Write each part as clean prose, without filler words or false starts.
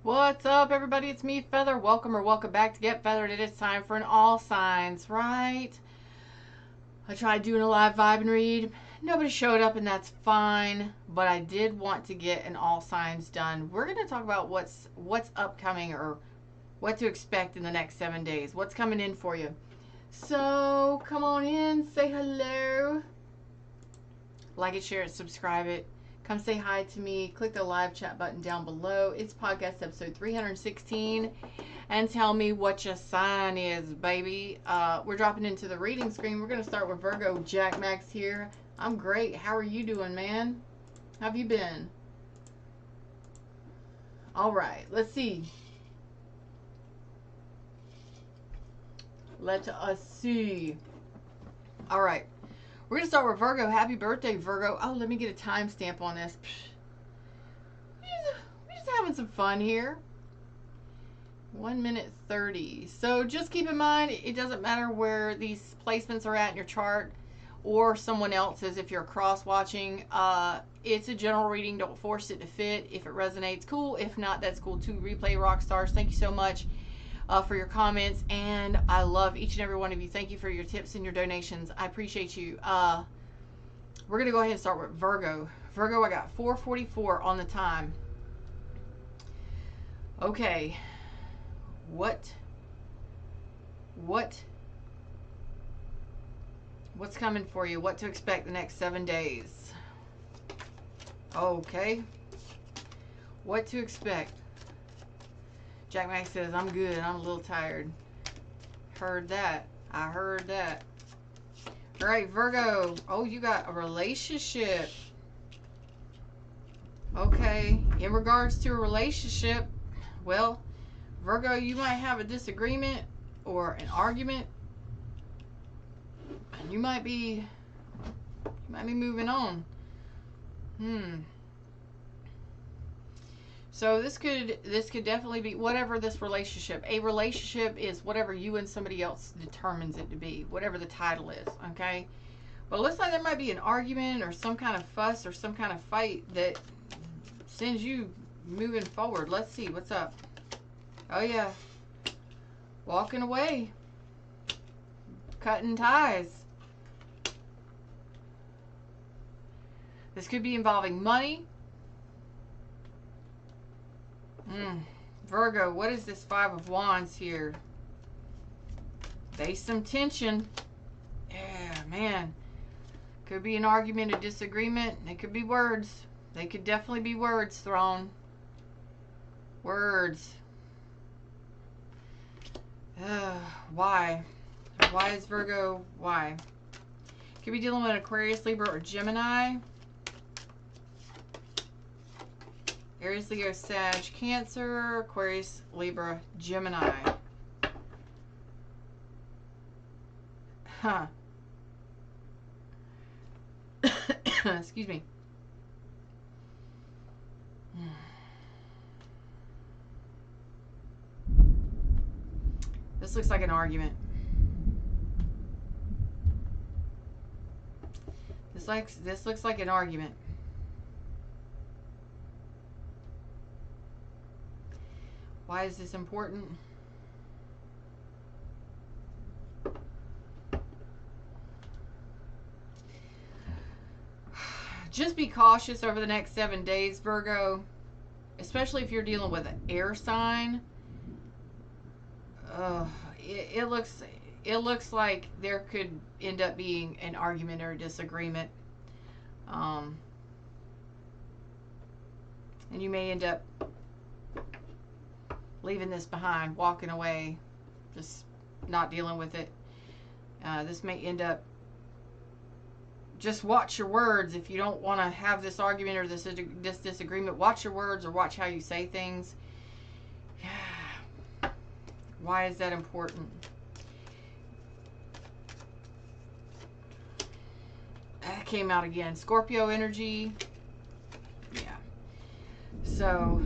What's up, everybody? It's me, Feather. Welcome or welcome back to Get Feathered. It is time for an all signs, right? I tried doing a live vibe and read. Nobody showed up, and that's fine. But I did want to get an all signs done. We're going to talk about what's upcoming or what to expect in the next 7 days. What's coming in for you. So come on in, say hello. Like it, share it, subscribe it. Come say hi to me. Click the live chat button down below. It's podcast episode 316. And tell me what your sign is, baby. We're dropping into the reading screen. We're going to start with Virgo. Jack Max here. I'm great. How are you doing, man? How have you been? All right. Let's see. Let us see. All right. We're going to start with Virgo. Happy birthday, Virgo. Oh, let me get a timestamp on this. We're just having some fun here. 1 minute 30. So just keep in mind, it doesn't matter where these placements are at in your chart or someone else's if you're cross-watching. It's a general reading. Don't force it to fit. If it resonates, cool. If not, that's cool too. Replay rock stars. Thank you so much for your comments, and I love each and every one of you. Thank you for your tips and your donations. I appreciate you. We're going to go ahead and start with Virgo. Virgo, I got 4:44 on the time. Okay. What's coming for you? What to expect the next 7 days? Okay. What to expect? Jack Max says, I'm good. I'm a little tired. Heard that. I heard that. All right, Virgo. Oh, you got a relationship. Okay. In regards to a relationship, well, Virgo, you might have a disagreement or an argument. And you might be moving on. So this could definitely be whatever this relationship. A relationship is whatever you and somebody else determines it to be, whatever the title is, okay? But it looks like there might be an argument or some kind of fuss or some kind of fight that sends you moving forward. Let's see what's up. Oh yeah. Walking away. Cutting ties. This could be involving money. Virgo, what is this 5 of Wands here? There's some tension. Yeah, man. Could be an argument, a disagreement. It could be words. They could definitely be words thrown. Words. Why? Why is Virgo? Why? Could be dealing with an Aquarius, Libra, or Gemini. Aries, Leo, Sag, Cancer, Aquarius, Libra, Gemini. Huh. Excuse me. This looks like an argument. This looks like an argument. Why is this important? Just be cautious over the next 7 days, Virgo. Especially if you're dealing with an air sign. It looks like there could end up being an argument or a disagreement. And you may end up leaving this behind, walking away, just not dealing with it. This may end up, just watch your words. If you don't want to have this argument or this disagreement, watch your words or watch how you say things. Why is that important? That came out again. Scorpio energy. Yeah. So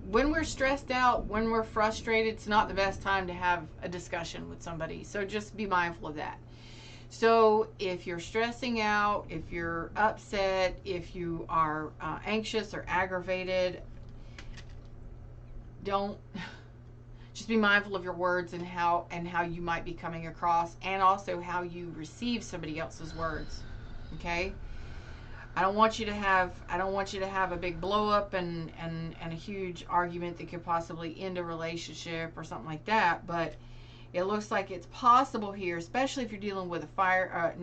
when we're stressed out, when we're frustrated, it's not the best time to have a discussion with somebody. So just be mindful of that. So if you're stressing out, if you're upset, if you are anxious or aggravated, don't just be mindful of your words and how you might be coming across, and also how you receive somebody else's words. Okay? I don't want you to have a big blow up and a huge argument that could possibly end a relationship or something like that, but it looks like it's possible here, especially if you're dealing with a fire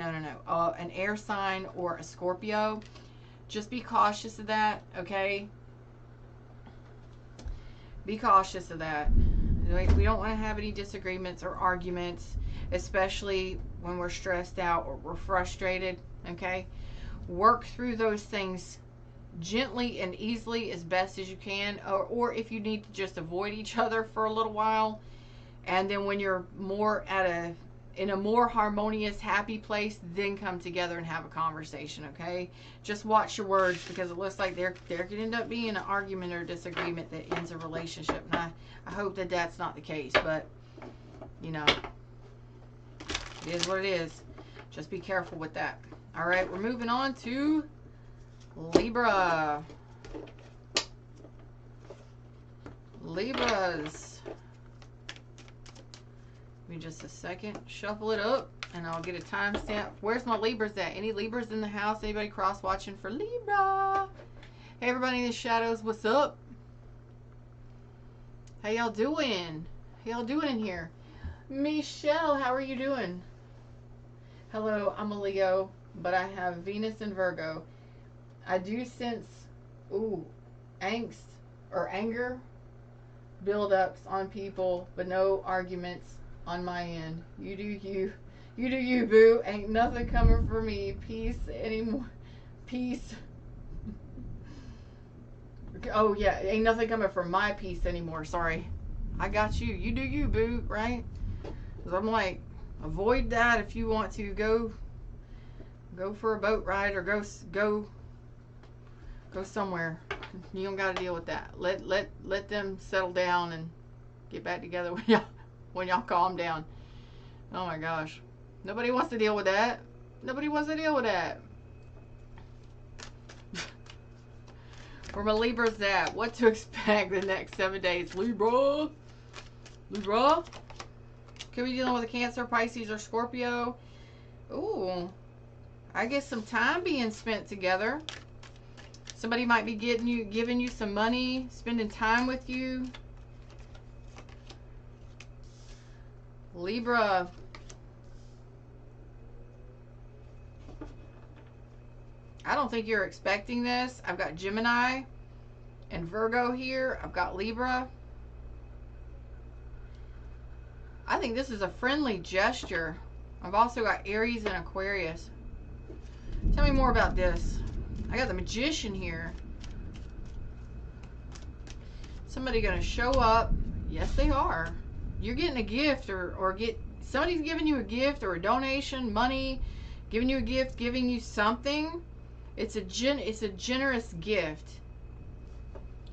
an air sign or a Scorpio. Just be cautious of that, okay? Be cautious of that. We don't want to have any disagreements or arguments, especially when we're stressed out or we're frustrated, okay? Work through those things gently and easily as best as you can, or if you need to just avoid each other for a little while, and then when you're more in a more harmonious, happy place, then come together and have a conversation, okay? Just watch your words, because it looks like there could end up being an argument or disagreement that ends a relationship. And I hope that that's not the case, but, you know, it is what it is. Just be careful with that. All right, we're moving on to Libra. Libras. Give me just a second. Shuffle it up, and I'll get a timestamp. Where's my Libras at? Any Libras in the house? Anybody cross-watching for Libra? Hey, everybody in the shadows, what's up? How y'all doing? How y'all doing in here? Michelle, how are you doing? Hello, I'm a Leo, but I have Venus in Virgo. I do sense, angst or anger buildups on people, but no arguments on my end. You do you. You do you, boo. Ain't nothing coming for me. Peace anymore. Peace. Oh, yeah. Ain't nothing coming for my peace anymore. Sorry. I got you. You do you, boo. Right? Because I'm like, avoid that if you want to. Go for a boat ride, or go somewhere. You don't got to deal with that. Let them settle down and get back together when y'all calm down. Oh my gosh. Nobody wants to deal with that. Nobody wants to deal with that. Where my Libra's at. What to expect the next 7 days. Libra. Libra. Could be dealing with a Cancer, Pisces, or Scorpio. Ooh. I guess some time being spent together. Somebody might be giving you some money, spending time with you. Libra. I don't think you're expecting this. I've got Gemini and Virgo here. I've got Libra. I think this is a friendly gesture. I've also got Aries and Aquarius. Tell me more about this. I got the Magician here. Somebody gonna show up. Yes, they are. You're getting a gift, or somebody's giving you a gift or a donation, money, giving you a gift, giving you something. It's a generous gift.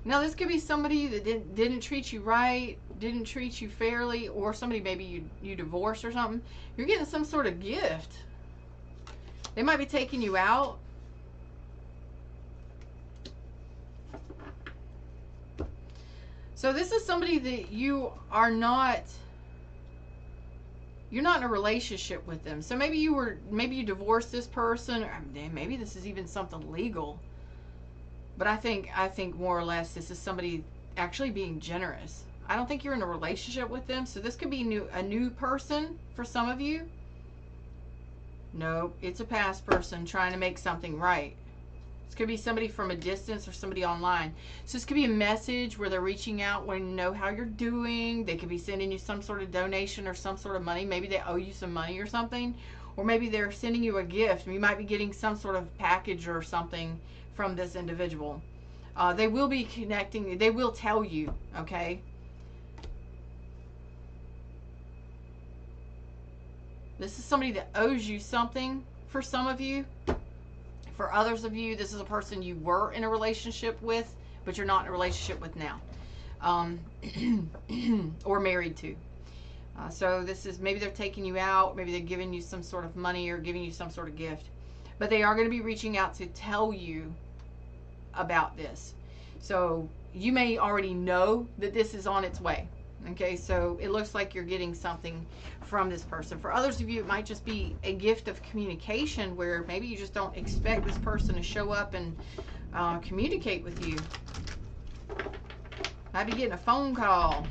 Now, this could be somebody that didn't treat you right, didn't treat you fairly, or somebody maybe you divorced or something. You're getting some sort of gift. They might be taking you out. So this is somebody that you're not in a relationship with them. So maybe you divorced this person, or maybe this is even something legal. But I think more or less this is somebody actually being generous. I don't think you're in a relationship with them. So this could be a new person for some of you. No, it's a past person trying to make something right. This could be somebody from a distance or somebody online. So this could be a message where they're reaching out, wanting to know how you're doing. They could be sending you some sort of donation or some sort of money. Maybe they owe you some money or something. Or maybe they're sending you a gift. You might be getting some sort of package or something from this individual. They will be connecting. They will tell you, okay? This is somebody that owes you something for some of you. For others of you, this is a person you were in a relationship with, but you're not in a relationship with now. Or married to. So this is, maybe they're taking you out, maybe they're giving you some sort of money or giving you some sort of gift. But they are going to be reaching out to tell you about this. So you may already know that this is on its way. Okay, so it looks like you're getting something from this person. For others of you, it might just be a gift of communication where maybe you just don't expect this person to show up and communicate with you. Might be getting a phone call.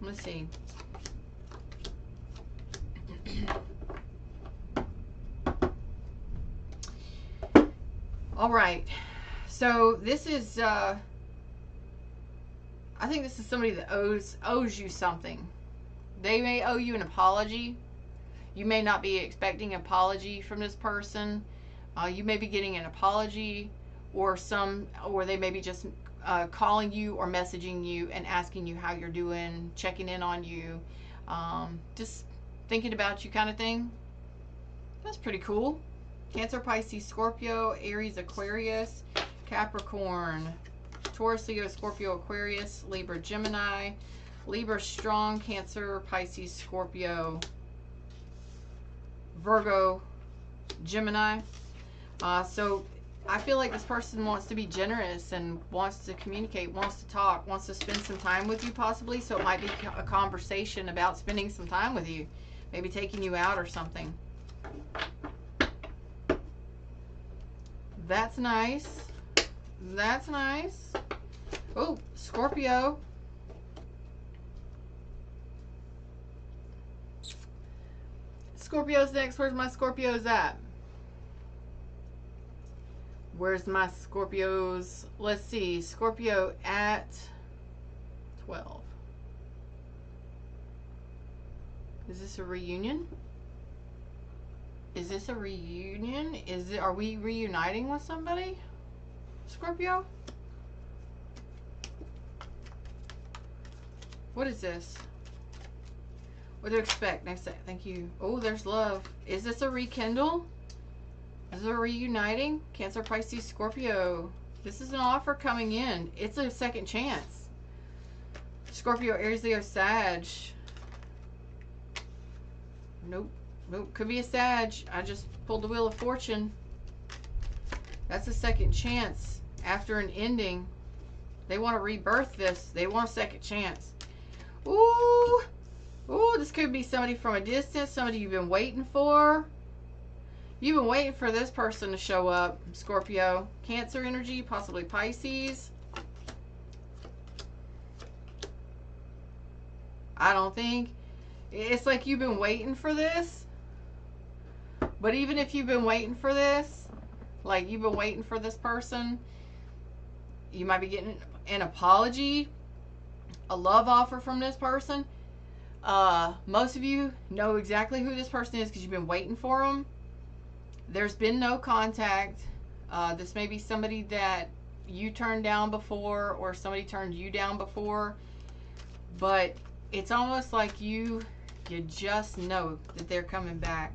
Let's see. All right. So this is, I think this is somebody that owes you something. They may owe you an apology. You may not be expecting an apology from this person. You may be getting an apology, or they may be just calling you or messaging you and asking you how you're doing, checking in on you, just thinking about you kind of thing. That's pretty cool. Cancer, Pisces, Scorpio, Aries, Aquarius, Capricorn, Taurus, Leo, Scorpio, Aquarius, Libra, Gemini, Libra strong, Cancer, Pisces, Scorpio, Virgo, Gemini. So I feel like this person wants to be generous and wants to communicate, wants to talk, wants to spend some time with you possibly. So it might be a conversation about spending some time with you, maybe taking you out or something. That's nice. That's nice. Oh, Scorpio. Scorpio's next. Where's my Scorpios at? Where's my Scorpios? Let's see. Scorpio at 12. Is this a reunion? Is this a reunion? Are we reuniting with somebody? Scorpio? What is this? What to expect? Next, thank you. Oh, there's love. Is this a rekindle? Is it a reuniting? Cancer, Pisces, Scorpio. This is an offer coming in. It's a second chance. Scorpio, Aries, Leo, Sag. Nope. Nope. Could be a Sag. I just pulled the Wheel of Fortune. That's a second chance. After an ending, they want to rebirth this. They want a second chance. Ooh. Ooh, this could be somebody from a distance. Somebody you've been waiting for. You've been waiting for this person to show up. Scorpio. Cancer energy. Possibly Pisces. I don't think. It's like you've been waiting for this. But even if you've been waiting for this, like you've been waiting for this person, you might be getting an apology, a love offer from this person. Most of you know exactly who this person is because you've been waiting for them. There's been no contact. This may be somebody that you turned down before or somebody turned you down before. But it's almost like you just know that they're coming back.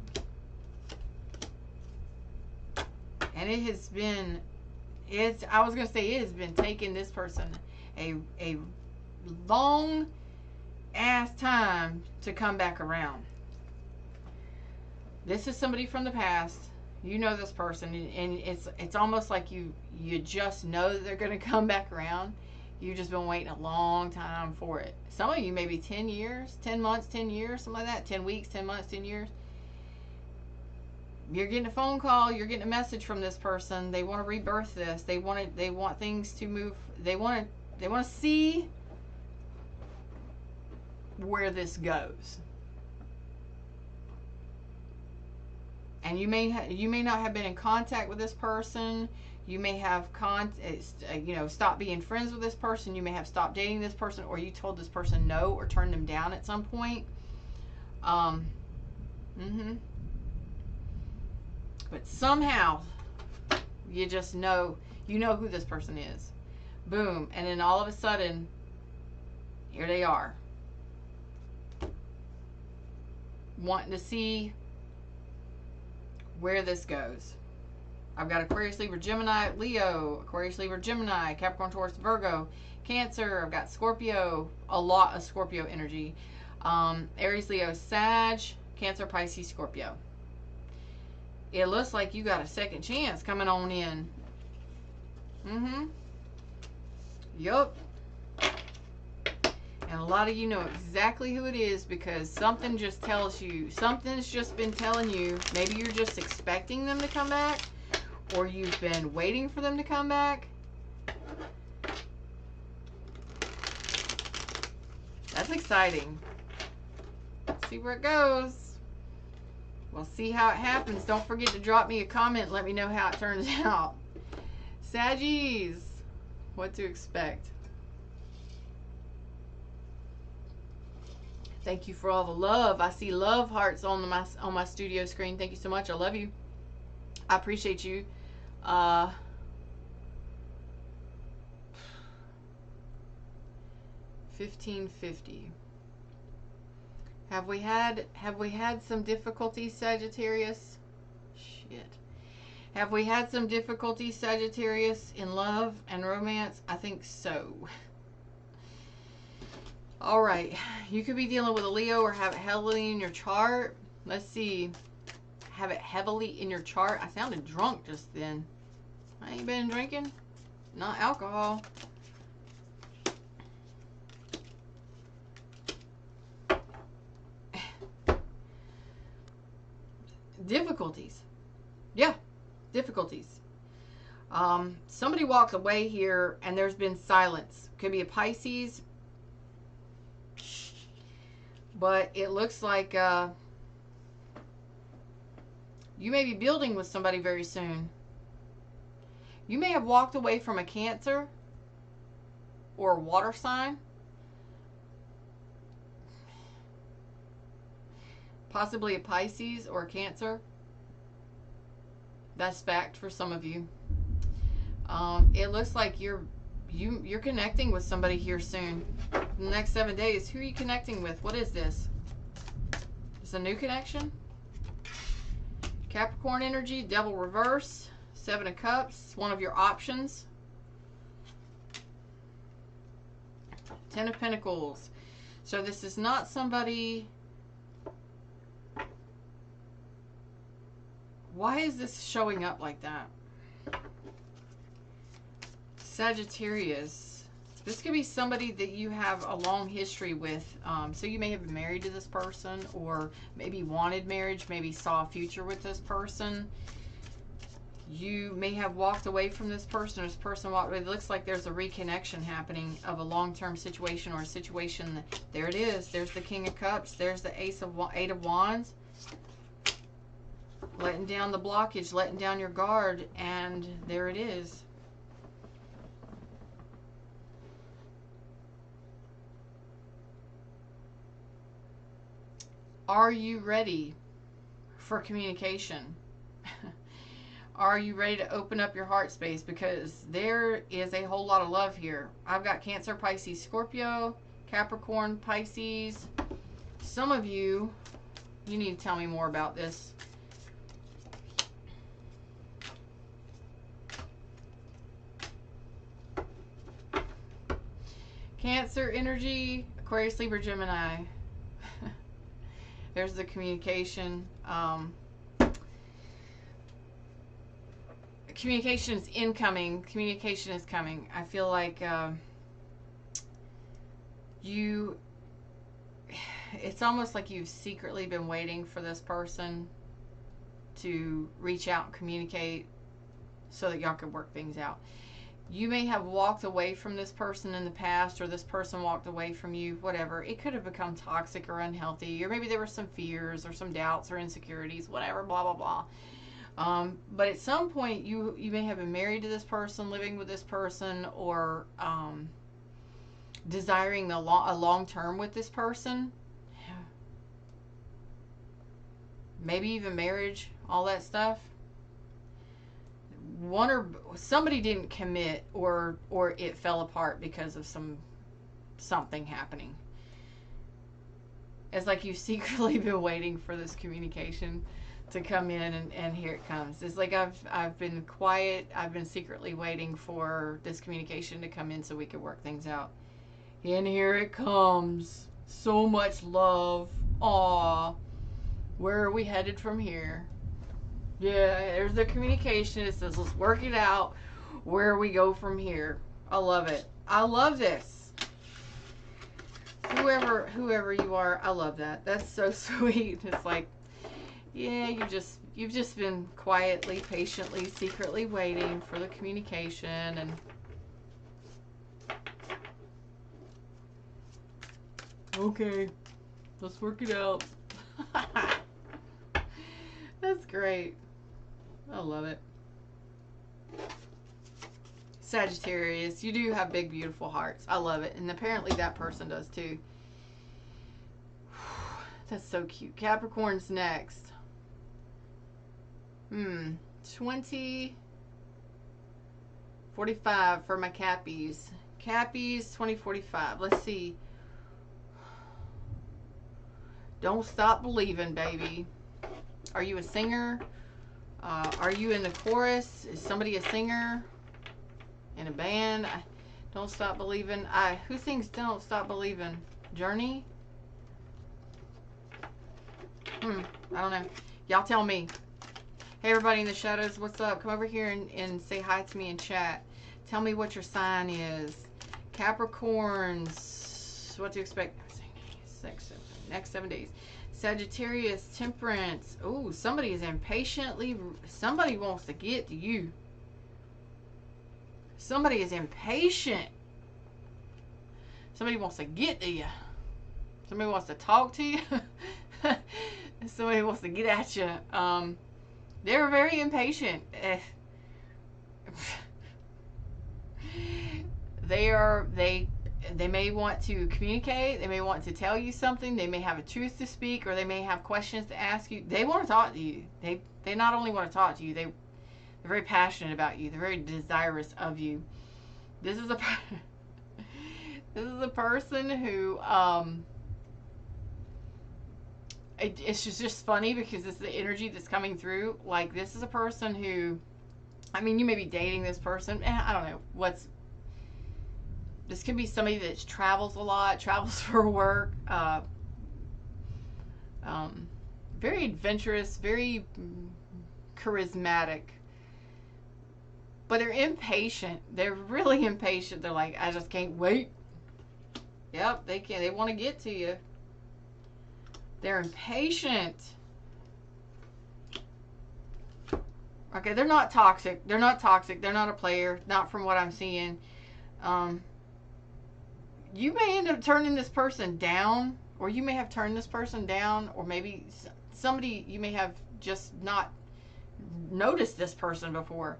And it has been, I was going to say it has been taking this person a long ass time to come back around. This is somebody from the past. You know this person, and it's almost like you just know that they're going to come back around. You've just been waiting a long time for it. Some of you maybe 10 years, 10 months, 10 years, something like that. 10 weeks, 10 months, 10 years. You're getting a phone call. You're getting a message from this person. They want to rebirth this. They want things to move. They want to see where this goes. And you may not have been in contact with this person. You may have stopped being friends with this person. You may have stopped dating this person, or you told this person no or turned them down at some point. But somehow you just know, who this person is. Boom. And then all of a sudden, here they are. Wanting to see where this goes. I've got Aquarius, Libra, Gemini, Leo, Aquarius, Libra, Gemini, Capricorn, Taurus, Virgo, Cancer. I've got Scorpio, a lot of Scorpio energy. Aries, Leo, Sag, Cancer, Pisces, Scorpio. It looks like you got a second chance coming on in. Yup. And a lot of you know exactly who it is because something just tells you, something's just been telling you, maybe you're just expecting them to come back, or you've been waiting for them to come back. That's exciting. Let's see where it goes. We'll see how it happens. Don't forget to drop me a comment and let me know how it turns out. Saggies, what to expect. Thank you for all the love. I see love hearts on my studio screen. Thank you so much. I love you. I appreciate you. 1550. Have we had some difficulties, Sagittarius? Shit. Have we had some difficulties, Sagittarius, in love and romance? I think so. All right. You could be dealing with a Leo or have it heavily in your chart. Let's see. Have it heavily in your chart. I sounded drunk just then. I ain't been drinking. Not alcohol. Difficulties. Yeah, difficulties. Somebody walked away here and there's been silence. Could be a Pisces. But it looks like you may be building with somebody very soon. You may have walked away from a Cancer or a water sign. Possibly a Pisces or a Cancer. That's fact for some of you. It looks like you're connecting with somebody here soon. In the next 7 days. Who are you connecting with? What is this? It's a new connection. Capricorn energy, Devil reverse, 7 of Cups, one of your options. 10 of Pentacles. So this is not somebody. Why is this showing up like that? Sagittarius. This could be somebody that you have a long history with. So you may have been married to this person, or maybe wanted marriage, maybe saw a future with this person. You may have walked away from this person, or this person walked away. It looks like there's a reconnection happening of a long-term situation, or a situation that, there it is. There's the King of Cups. There's the Eight of Wands. Letting down the blockage, letting down your guard, and there it is. Are you ready for communication? Are you ready to open up your heart space? Because there is a whole lot of love here. I've got Cancer, Pisces, Scorpio, Capricorn, Pisces. Some of you need to tell me more about this. Cancer energy, Aquarius, Libra, Gemini. There's the communication. Communication is incoming. Communication is coming. I feel like it's almost like you've secretly been waiting for this person to reach out and communicate so that y'all could work things out. You may have walked away from this person in the past, or this person walked away from you, whatever. It could have become toxic or unhealthy, or maybe there were some fears or some doubts or insecurities, whatever, blah, blah, blah. But at some point, you may have been married to this person, living with this person, or desiring a long-term with this person. Maybe even marriage, all that stuff. One or somebody didn't commit, or it fell apart because of something happening. It's like you've secretly been waiting for this communication to come in, and here it comes. It's like I've been quiet. I've been secretly waiting for this communication to come in so we could work things out. And here it comes. So much love. Aw. Where are we headed from here? Yeah, there's the communication. It says, let's work it out. Where we go from here. I love it. I love this. Whoever you are, I love that. That's so sweet. It's like, yeah, you've just been quietly, patiently, secretly waiting for the communication, and okay, let's work it out. That's great. I love it. Sagittarius, you do have big, beautiful hearts. I love it. And apparently that person does too. That's so cute. Capricorn's next. 2045 for my Cappies. Cappies, 2045. Let's see. Don't stop believing, baby. Are you a singer? Are you in the chorus? Is somebody a singer? In a band? Don't stop believing. Who sings Don't Stop Believing? Journey? I don't know. Y'all tell me. Hey, everybody in the shadows, what's up? Come over here and say hi to me in chat. Tell me what your sign is. Capricorns, what to expect next 7 days. Sagittarius, Temperance. Oh, somebody is impatiently. Somebody wants to get to you. Somebody is impatient. Somebody wants to get to you. Somebody wants to talk to you. Somebody wants to get at you. They're very impatient. They may want to communicate. They may want to tell you something. They may have a truth to speak, or they may have questions to ask you. They want to talk to you. They not only want to talk to you, they're very passionate about you. They're very desirous of you. This is a person who it's just funny because it's the energy that's coming through. Like, this is a person who, I mean, you may be dating this person. I don't know this could be somebody that travels a lot, travels for work, very adventurous, very charismatic, but they're impatient. They're really impatient. They're like, I just can't wait. Yep, they want to get to you. They're impatient. Okay, they're not toxic. They're not toxic. They're not a player. Not from what I'm seeing. You may end up turning this person down, or you may have turned this person down, or maybe somebody, you may have just not noticed this person before.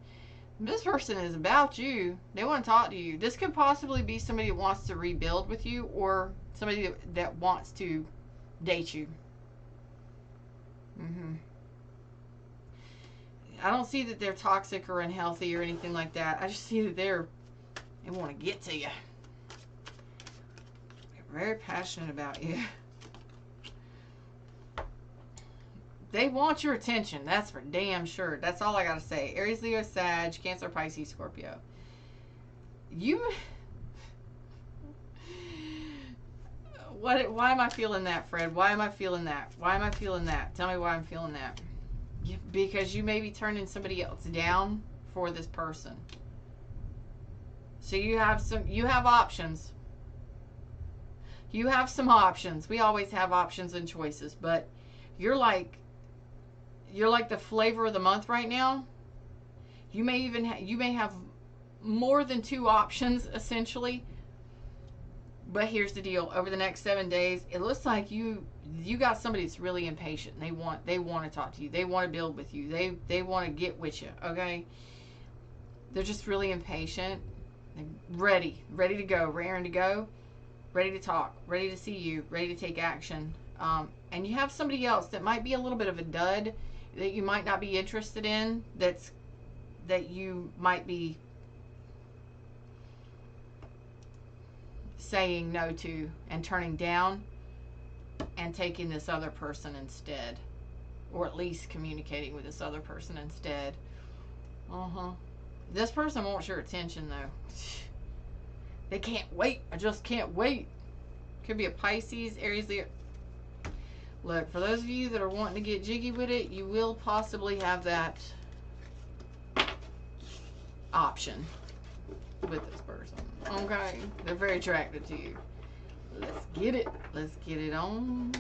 This person is about you. They want to talk to you. This could possibly be somebody that wants to rebuild with you, or somebody that wants to date you. I don't see that they're toxic or unhealthy or anything like that. I just see that they want to get to you. They're very passionate about you. They want your attention. That's for damn sure. That's all I got to say. Aries, Leo, Sag, Cancer, Pisces, Scorpio. Why am I feeling that, Fred? Why am I feeling that? Why am I feeling that? Tell me why I'm feeling that. Because you may be turning somebody else down for this person. So you have options. You have some options. We always have options and choices, but you're like the flavor of the month right now. You may have more than 2 options essentially. But here's the deal. Over the next 7 days, it looks like you got somebody that's really impatient. They want to talk to you. They want to build with you. They want to get with you. Okay. They're just really impatient. They're ready to go, raring to go, ready to talk, ready to see you, ready to take action. And you have somebody else that might be a little bit of a dud that you might not be interested in. That you might be saying no to and turning down and taking this other person instead, or at least communicating with this other person instead. This person wants your attention though. They can't wait. I just can't wait. Could be a Pisces, Aries, Leo. Look, for those of you that are wanting to get jiggy with it, you will possibly have that option. with this person. Okay? They're very attracted to you. Let's get it. Let's get it on.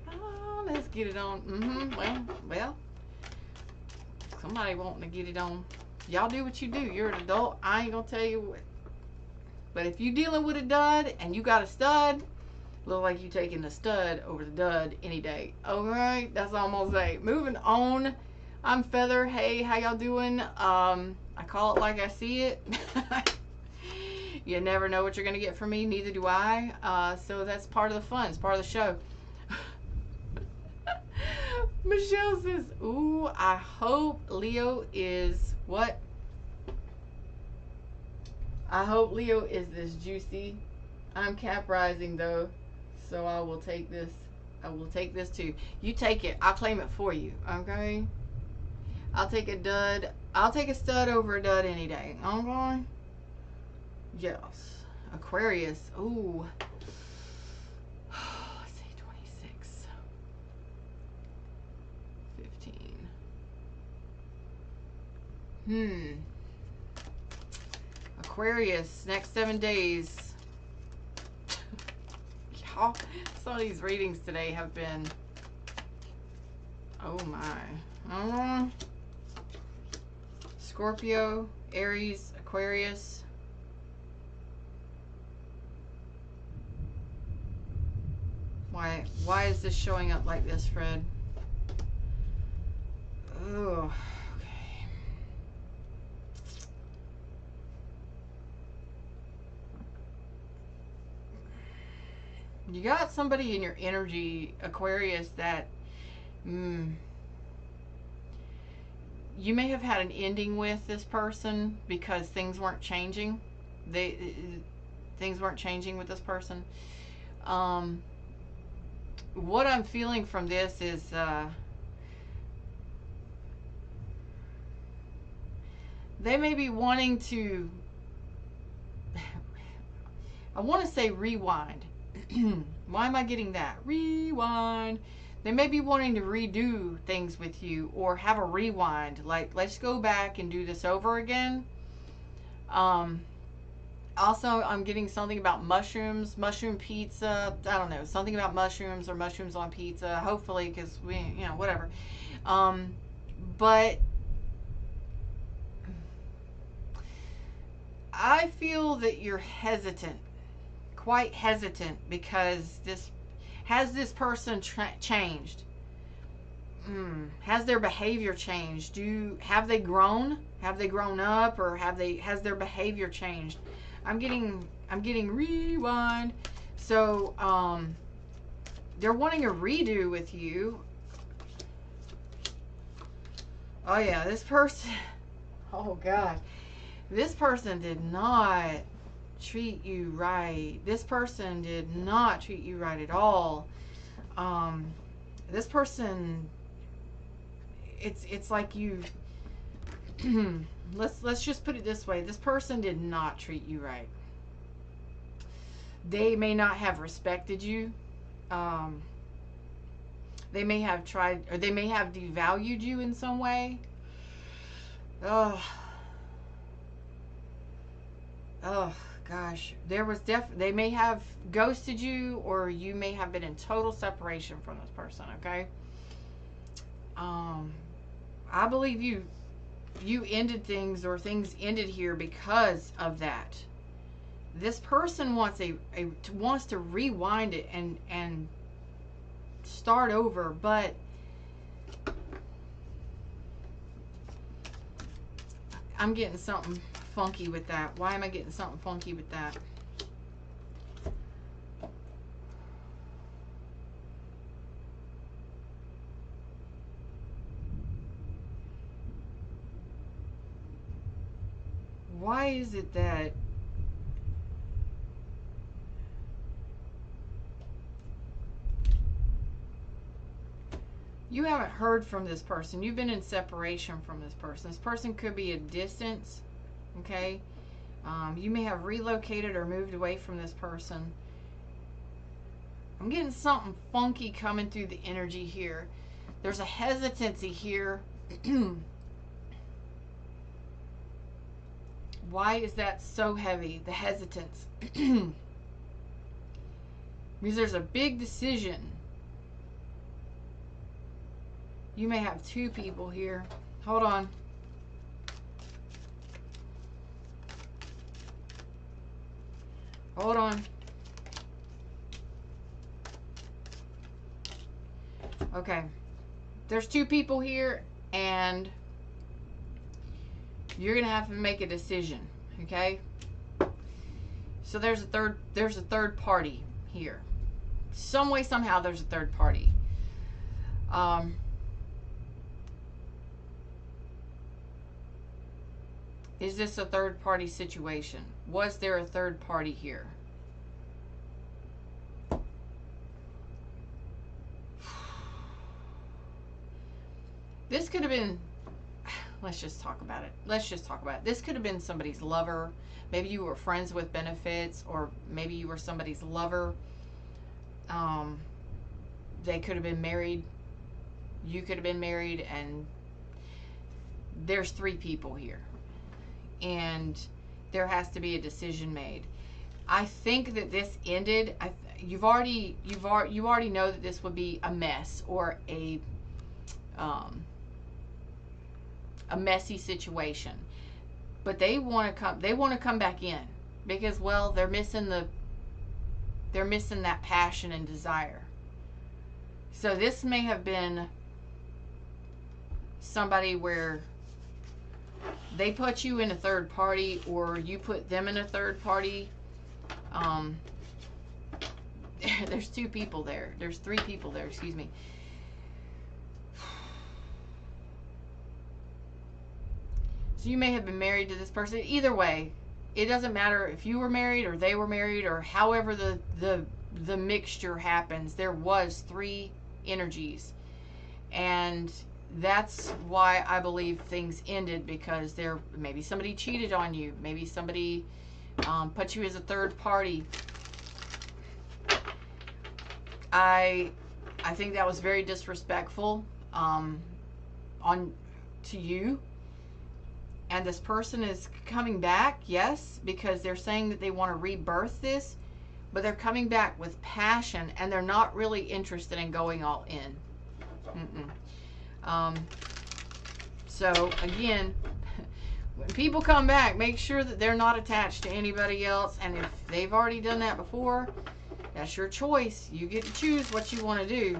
Oh, let's get it on. Well, somebody wanting to get it on. Y'all do what you do. You're an adult. I ain't gonna tell you what. But if you dealing with a dud and you got a stud, look like you taking the stud over the dud any day. Alright, that's all I'm gonna say. Moving on. I'm Feather. Hey, how y'all doing? I call it like I see it. You never know what you're gonna get from me, neither do I. So that's part of the fun, it's part of the show. Michelle says, ooh, I hope Leo is what? I hope Leo is this juicy. I'm Cap rising though, so I will take this. I will take this too. You take it. I'll claim it for you. Okay. I'll take a dud. I'll take a stud over a dud any day. Okay. Yes. Aquarius. Ooh. Let's see. 26. 15. Aquarius. Next 7 days. Y'all, some of these readings today have been, oh my. Scorpio, Aries, Aquarius. Why is this showing up like this, Fred? Oh, okay. You got somebody in your energy, Aquarius, that you may have had an ending with this person because things weren't changing. Things weren't changing with this person. What I'm feeling from this is they may be wanting to, I want to say rewind. Why am I getting that? Rewind. They may be wanting to redo things with you or have a rewind. Like, let's go back and do this over again. Also, I'm getting something about mushrooms, mushroom pizza. I don't know, something about mushrooms or mushrooms on pizza. Hopefully, because we, you know, whatever. But I feel that you're hesitant, quite hesitant, because has this person changed? Has their behavior changed? Have they grown? Have they grown up, or has their behavior changed? I'm getting rewind. So they're wanting a redo with you. Oh yeah, this person. Oh God, this person did not treat you right. This person did not treat you right at all. This person, it's like you. Let's just put it this way. This person did not treat you right. They may not have respected you. They may have tried, or they may have devalued you in some way. Oh gosh, they may have ghosted you, or you may have been in total separation from this person. Okay. I believe you ended things, or things ended here because of that. This person wants to rewind it and start over, but I'm getting something funky with that. Why am I getting something funky with that? Why is it that you haven't heard from this person? You've been in separation from this person. This person could be a distance, okay? You may have relocated or moved away from this person. I'm getting something funky coming through the energy here. There's a hesitancy here. Why is that so heavy? The hesitance. Because there's a big decision. You may have two people here. Hold on. Hold on. Okay. There's two people here, and you're going to have to make a decision, okay? So there's a third party here. Some way, somehow, there's a third party. Is this a third party situation? Was there a third party here? This could have been, let's just talk about it. Let's just talk about it. This could have been somebody's lover. Maybe you were friends with benefits, or maybe you were somebody's lover. They could have been married. You could have been married, and there's three people here. And there has to be a decision made. I think that this ended. You already know that this would be a mess, or a messy situation. But they want to come. They want to come back in because, well, they're missing that passion and desire. So this may have been somebody where they put you in a third party, or you put them in a third party. There's two people there. There's three people there, excuse me. So you may have been married to this person. Either way, it doesn't matter if you were married or they were married, or however the mixture happens. There was three energies, and that's why I believe things ended, because maybe somebody cheated on you, maybe somebody put you as a third party. I think that was very disrespectful to you. And this person is coming back, yes, because they're saying that they want to rebirth this, but they're coming back with passion, and they're not really interested in going all in. So again, when people come back, make sure that they're not attached to anybody else. And if they've already done that before, that's your choice. You get to choose what you want to do.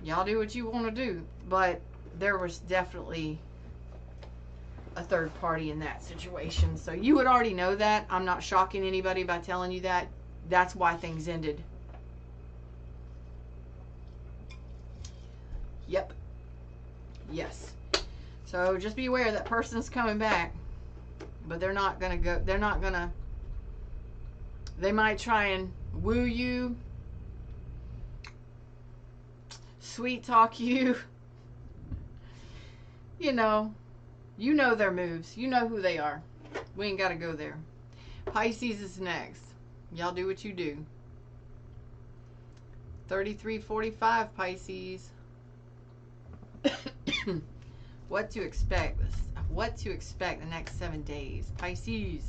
Y'all do what you want to do. But there was definitely a third party in that situation. So you would already know that. I'm not shocking anybody by telling you that. That's why things ended. Yep. Yes. So just be aware that person's coming back, but they're not going to go, they might try and woo you, sweet talk you, you know their moves. You know who they are. We ain't got to go there. Pisces is next. Y'all do what you do. 3345 Pisces. What to expect the next 7 days. Pisces.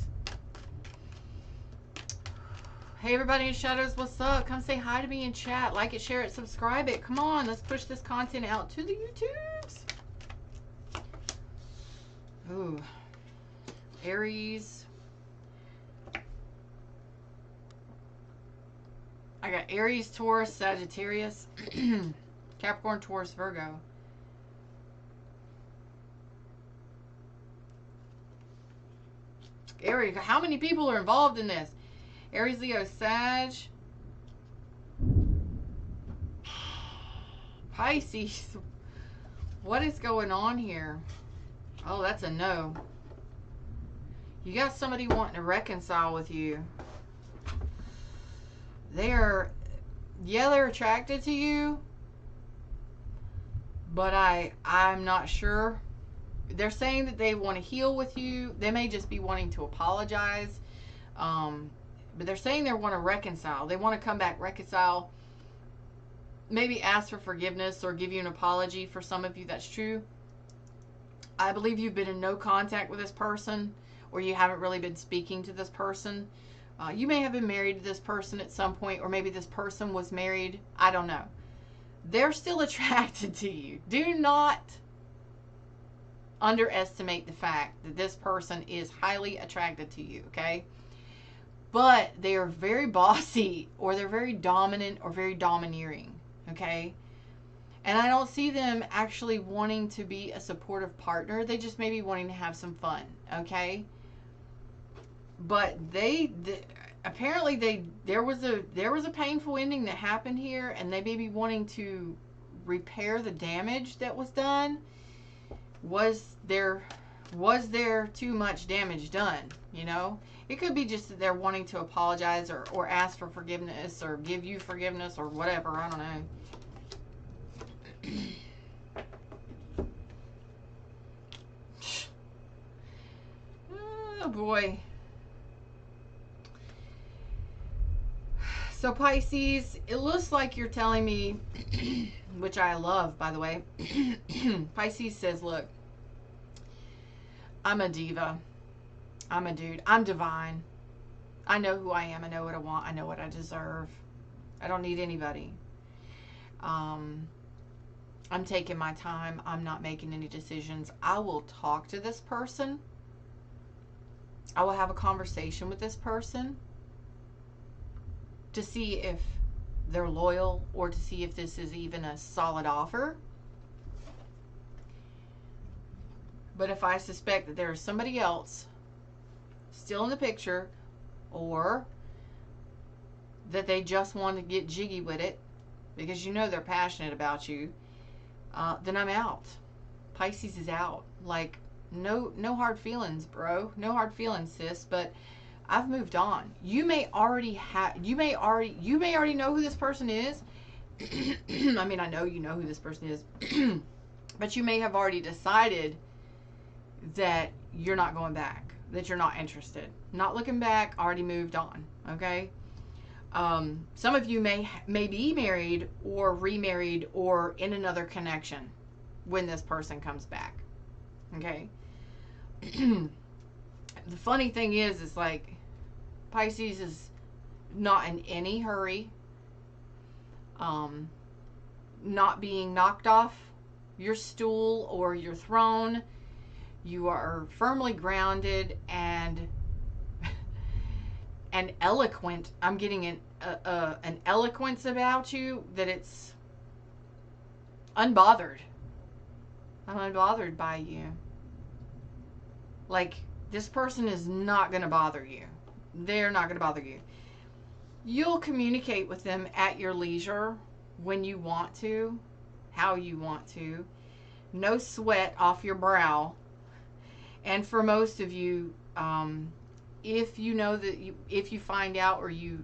Hey everybody in shadows, what's up? Come say hi to me in chat. Like it, share it, subscribe it. Come on, let's push this content out to the YouTubes. Ooh. Aries. I got Aries, Taurus, Sagittarius, Capricorn, Taurus, Virgo. Aries, how many people are involved in this? Aries, Leo, Sag, Pisces. What is going on here? Oh, that's a no. You got somebody wanting to reconcile with you. They're attracted to you, but I'm not sure. They're saying that they want to heal with you. They may just be wanting to apologize. But they're saying they want to reconcile. They want to come back, reconcile. Maybe ask for forgiveness or give you an apology. For some of you, that's true. I believe you've been in no contact with this person, or you haven't really been speaking to this person. You may have been married to this person at some point, or maybe this person was married. I don't know. They're still attracted to you. Do not underestimate the fact that this person is highly attracted to you, okay? But they are very bossy, or they're very dominant, or very domineering, okay? And I don't see them actually wanting to be a supportive partner. They just may be wanting to have some fun, okay? But apparently there was a painful ending that happened here, and they may be wanting to repair the damage that was done. Was there too much damage done? You know, it could be just that they're wanting to apologize, or ask for forgiveness, or give you forgiveness, or whatever. I don't know. Oh boy. So Pisces, it looks like you're telling me, which I love, by the way. Pisces says, look, I'm a diva. I'm a dude. I'm divine. I know who I am. I know what I want. I know what I deserve. I don't need anybody. I'm taking my time. I'm not making any decisions. I will talk to this person. I will have a conversation with this person to see if they're loyal, or to see if this is even a solid offer. But if I suspect that there's somebody else still in the picture, or that they just want to get jiggy with it because you know they're passionate about you, then I'm out. Pisces is out. Like, no hard feelings, bro. No hard feelings, sis. But I've moved on. You may already know who this person is. I mean, I know you know who this person is. But you may have already decided that you're not going back, that you're not interested. Not looking back, already moved on, okay? Some of you may be married or remarried or in another connection when this person comes back, okay? The funny thing is like, Pisces is not in any hurry, not being knocked off your stool or your throne. You are firmly grounded and eloquent. I'm getting an eloquence about you that it's unbothered. I'm unbothered by you. Like, this person is not going to bother you. They're not going to bother you. You'll communicate with them at your leisure, when you want to, how you want to. No sweat off your brow. And for most of you, if you know that if you find out, or you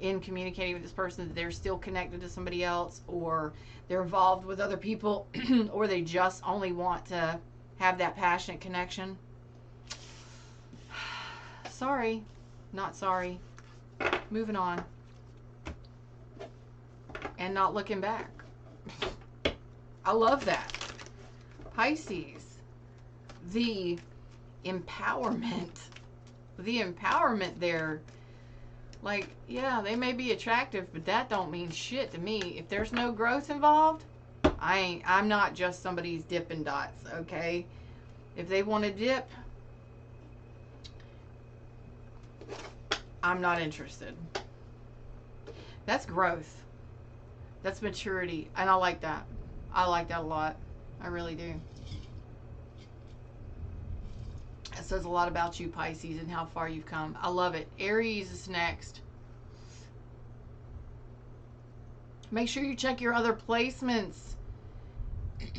in communicating with this person, that they're still connected to somebody else, or they're involved with other people, or they just only want to have that passionate connection, sorry, not sorry. Moving on. And not looking back. I love that. Pisces, the empowerment there. Like, yeah, they may be attractive, but that don't mean shit to me. If there's no growth involved, I'm not just somebody's Dippin' Dots, okay? If they want to dip, I'm not interested. That's growth. That's maturity. And I like that. I like that a lot. I really do. It says a lot about you, Pisces, and how far you've come. I love it. Aries is next. Make sure you check your other placements.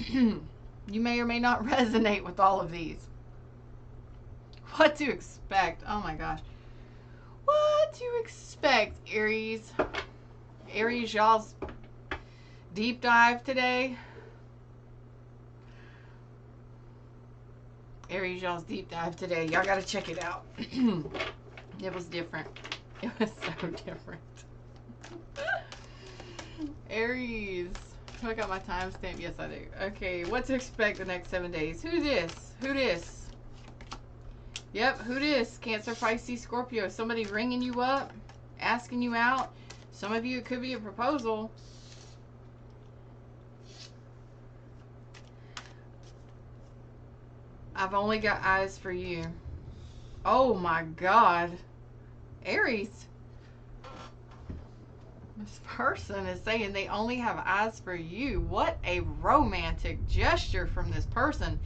You may or may not resonate with all of these. What to expect? Oh my gosh. What to expect, Aries? Aries, y'all's deep dive today. Aries, y'all's deep dive today. Y'all gotta check it out. It was different. It was so different. Aries. I got my timestamp? Yes, I do. Okay, what to expect the next 7 days? Who this? Who this? Yep, who this? Cancer, Pisces, Scorpio. Somebody ringing you up, asking you out. Some of you, it could be a proposal. I've only got eyes for you. Oh my God. Aries. This person is saying they only have eyes for you. What a romantic gesture from this person.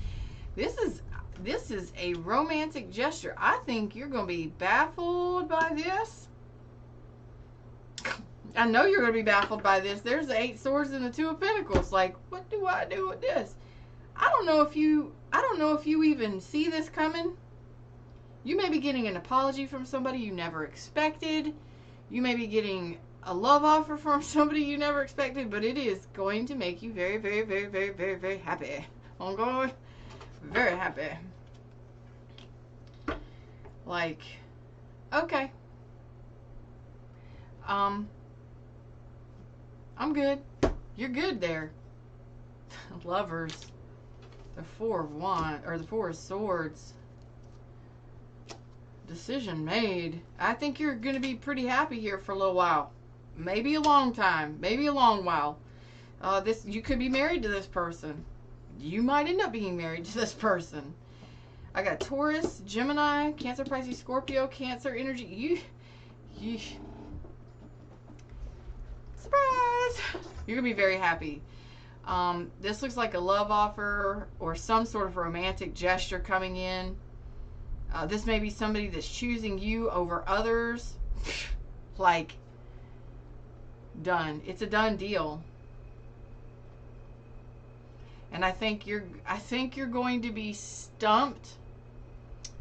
This is a romantic gesture. I think you're going to be baffled by this. I know you're going to be baffled by this. There's the 8 swords and the 2 of pentacles. Like, what do I do with this? I don't know if you even see this coming. You may be getting an apology from somebody you never expected. You may be getting a love offer from somebody you never expected, but it is going to make you very, very, very, very, very, very happy. I'm going very happy. Like, okay. I'm good. You're good there. Lovers. The 4 of Wands, or the 4 of Swords. Decision made. I think you're going to be pretty happy here for a little while. Maybe a long time. Maybe a long while. You could be married to this person. You might end up being married to this person. I got Taurus, Gemini, Cancer, Pisces, Scorpio, Cancer energy. You surprise! You're going to be very happy. This looks like a love offer or some sort of romantic gesture coming in. This may be somebody that's choosing you over others. Like, done. It's a done deal. And I think you're going to be stumped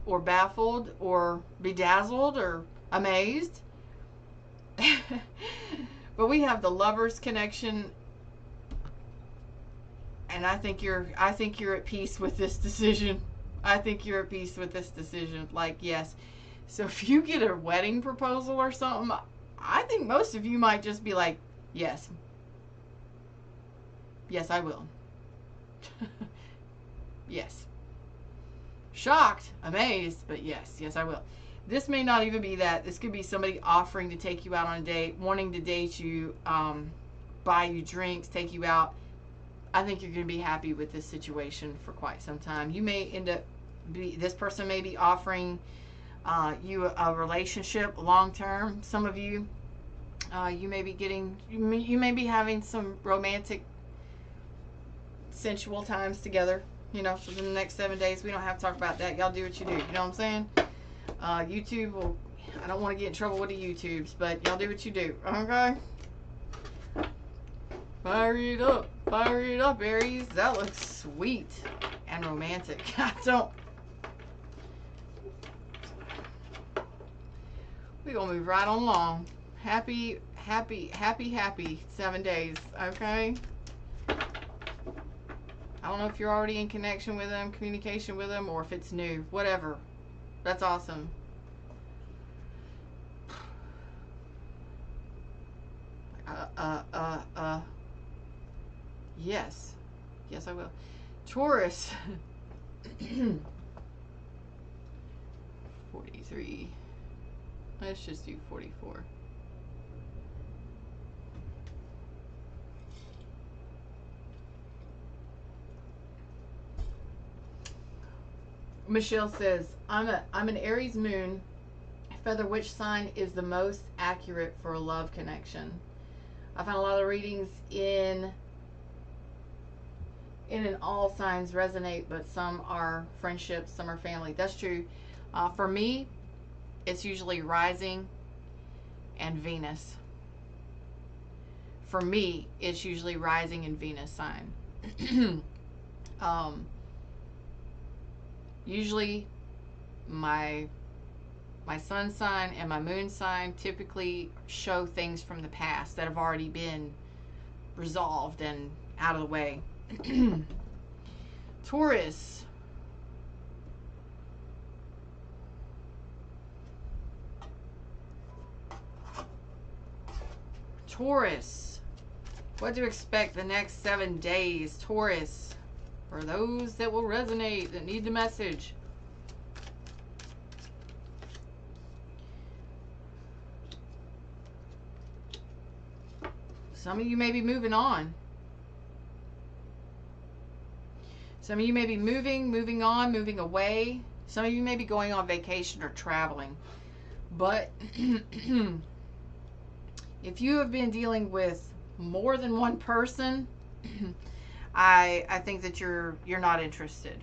or baffled or bedazzled or amazed. But we have the Lovers connection, and I think you're at peace with this decision. I think you're at peace with this decision. Like, yes. So if you get a wedding proposal or something, I think most of you might just be like, yes. Yes, I will. Yes. Shocked, amazed, but yes, I will. This may not even be that. This could be somebody offering to take you out on a date, wanting to date you, buy you drinks, take you out. I think you're going to be happy with this situation for quite some time. You may end up, this person may be offering you a relationship long term. Some of you, you may be having some romantic, sensual times together. You know, for the next 7 days. We don't have to talk about that. Y'all do what you do. You know what I'm saying? YouTube will, I don't want to get in trouble with the YouTubes, but y'all do what you do. Okay? Fire it up, Aries. That looks sweet and romantic. We're going to move right on along. Happy 7 days. Okay? I don't know if you're already in connection with them, communication with them, or if it's new. Whatever. That's awesome. Yes. Yes, I will. Taurus. 43. Let's just do 44. Michelle says, I'm an Aries moon. Feather, which sign is the most accurate for a love connection? I found a lot of readings in and all signs resonate, but some are friendships, some are family. That's true. For me, it's usually rising and Venus. For me, it's usually rising and Venus sign. Usually my sun sign and my moon sign typically show things from the past that have already been resolved and out of the way. Taurus. Taurus. What to expect the next 7 days, Taurus? For those that will resonate, that need the message. Some of you may be moving on. Some of you may be moving on, moving away. Some of you may be going on vacation or traveling. But if you have been dealing with more than one person, I think that you're not interested.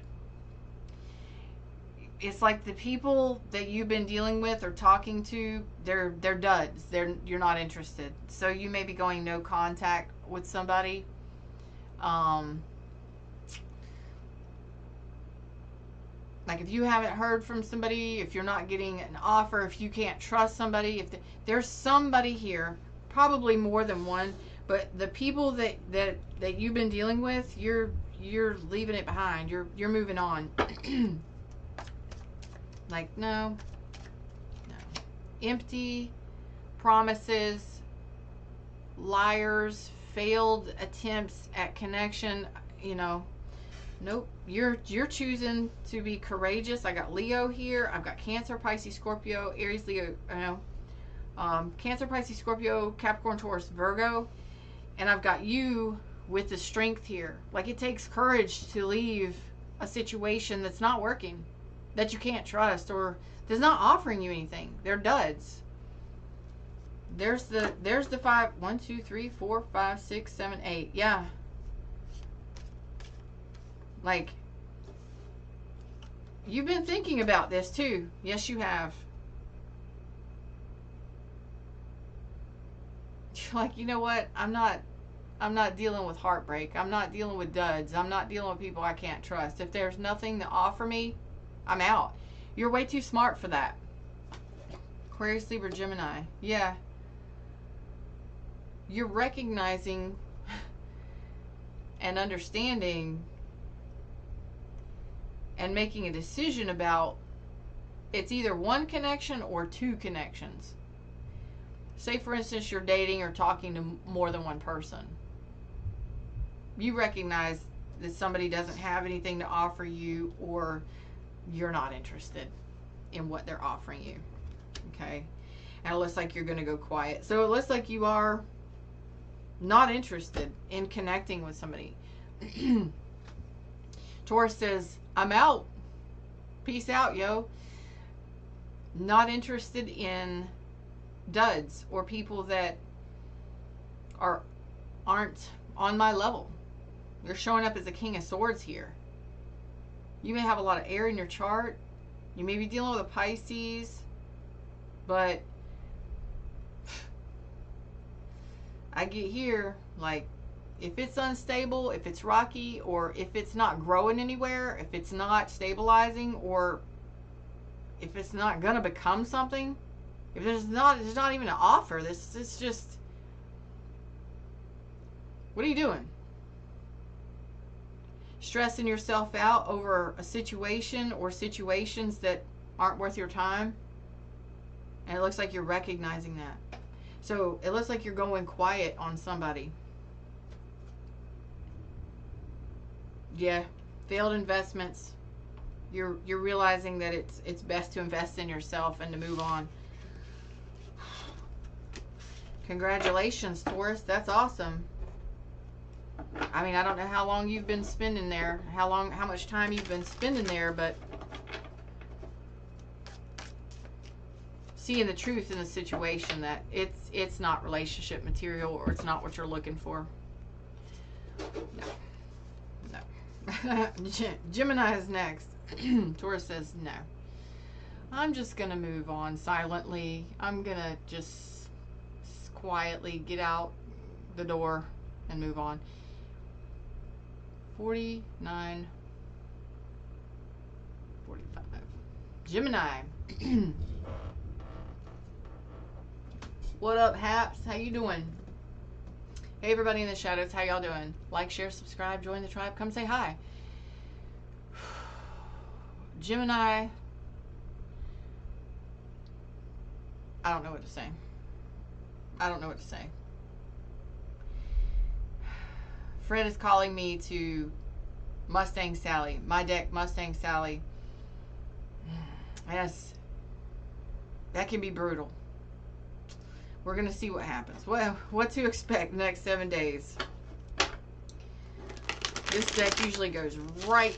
It's like the people that you've been dealing with or talking to, they're duds. You're not interested. So you may be going no contact with somebody. Like if you haven't heard from somebody, if you're not getting an offer, if you can't trust somebody, if there's somebody here, probably more than one, but the people that you've been dealing with, you're leaving it behind. You're moving on. Like no. Empty promises, liars, failed attempts at connection, you know. Nope, you're choosing to be courageous. I got Leo here. I've got Cancer, Pisces, Scorpio, Aries, Leo, Cancer, Pisces, Scorpio, Capricorn, Taurus, Virgo. And I've got you with the strength here. Like it takes courage to leave a situation that's not working, that you can't trust, or that's not offering you anything. They're duds. There's the 5, 1, 2, 3, 4, 5, 6, 7, 8. Yeah. Like, you've been thinking about this too. Yes, you have. Like, you know what? I'm not dealing with heartbreak. I'm not dealing with duds. I'm not dealing with people I can't trust. If there's nothing to offer me, I'm out. You're way too smart for that. Aquarius, Libra, Gemini. Yeah. You're recognizing and understanding and making a decision about it's either one connection or two connections. Say, for instance, you're dating or talking to more than one person. You recognize that somebody doesn't have anything to offer you, or you're not interested in what they're offering you. Okay? And it looks like you're going to go quiet. So it looks like you are not interested in connecting with somebody. Taurus says, I'm out. Peace out, yo. Not interested in duds or people that aren't on my level. You're showing up as a King of Swords here. You may have a lot of air in your chart. You may be dealing with a Pisces, but I get here, like, if it's unstable, if it's rocky, or if it's not growing anywhere, if it's not stabilizing, or if it's not gonna become something, if there's not even an offer, this is just, what are you doing? Stressing yourself out over a situation or situations that aren't worth your time. And it looks like you're recognizing that. So it looks like you're going quiet on somebody. Yeah, failed investments. You're realizing that it's best to invest in yourself and to move on. Congratulations, Taurus. That's awesome. I mean, I don't know how long you've been spending there, how much time you've been spending there, but seeing the truth in the situation, that it's not relationship material, or it's not what you're looking for. No. Gemini is next. Taurus says no. I'm just gonna move on silently. I'm gonna just quietly get out the door and move on. 49, 45. Gemini. What up, Haps? How you doing? Hey, everybody in the shadows. How y'all doing? Like, share, subscribe, join the tribe. Come say hi. Gemini. I don't know what to say. I don't know what to say. Fred is calling me to Mustang Sally. My deck, Mustang Sally. Yes. That can be brutal. We're going to see what happens. Well, what to expect the next 7 days. This deck usually goes right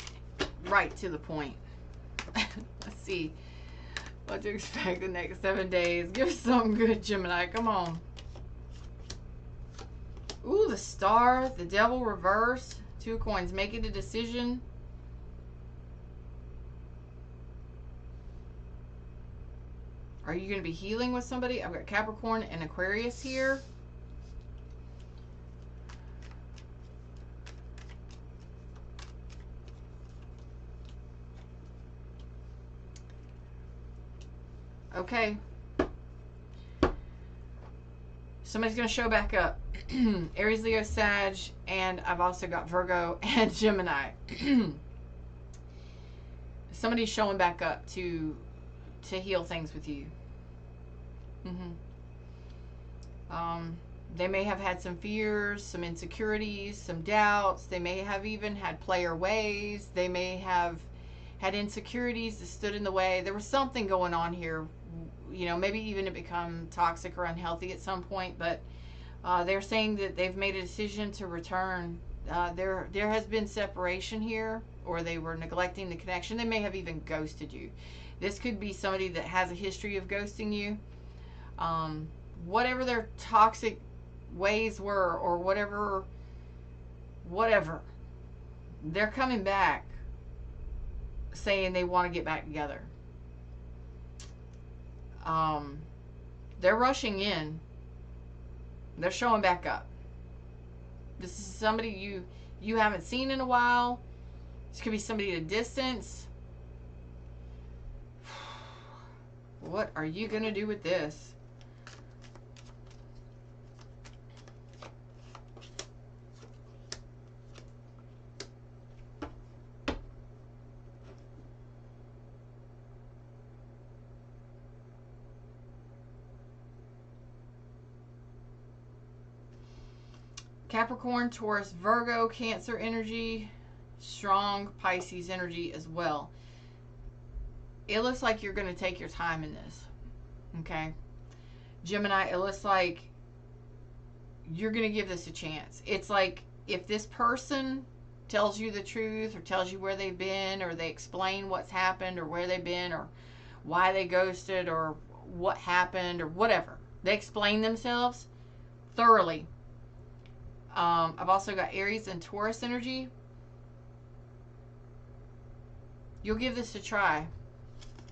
to the point. Let's see what to expect the next 7 days. Give us something good, Gemini. Come on. Ooh, the Star, the Devil reverse, 2 coins. Making a decision. Are you going to be healing with somebody? I've got Capricorn and Aquarius here. Okay. Somebody's going to show back up. Aries, Leo, Sag, and I've also got Virgo and Gemini. Somebody's showing back up to heal things with you. They may have had some fears, some insecurities, some doubts. They may have even had player ways. They may have had insecurities that stood in the way. There was something going on here, you know, maybe even to become toxic or unhealthy at some point, but they're saying that they've made a decision to return. There has been separation here, or they were neglecting the connection. They may have even ghosted you. This could be somebody that has a history of ghosting you. Whatever their toxic ways were, or whatever, they're coming back saying they want to get back together. They're rushing in. They're showing back up. This is somebody you haven't seen in a while. This could be somebody at a distance. What are you going to do with this? Capricorn, Taurus, Virgo, Cancer energy, strong Pisces energy as well. It looks like you're going to take your time in this. Okay. Gemini, it looks like you're going to give this a chance. It's like if this person tells you the truth, or tells you where they've been, or they explain what's happened, or where they've been, or why they ghosted, or what happened, or whatever. They explain themselves thoroughly. I've also got Aries and Taurus energy. You'll give this a try.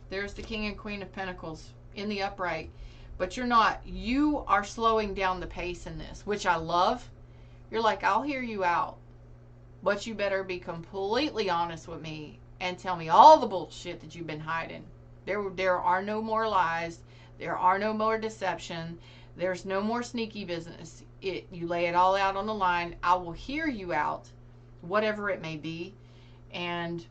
There's the King and Queen of Pentacles in the upright. But you're not. You are slowing down the pace in this, which I love. You're like, I'll hear you out, but you better be completely honest with me and tell me all the bullshit that you've been hiding. There are no more lies. There are no more deception. There's no more sneaky business. You lay it all out on the line. I will hear you out, whatever it may be. And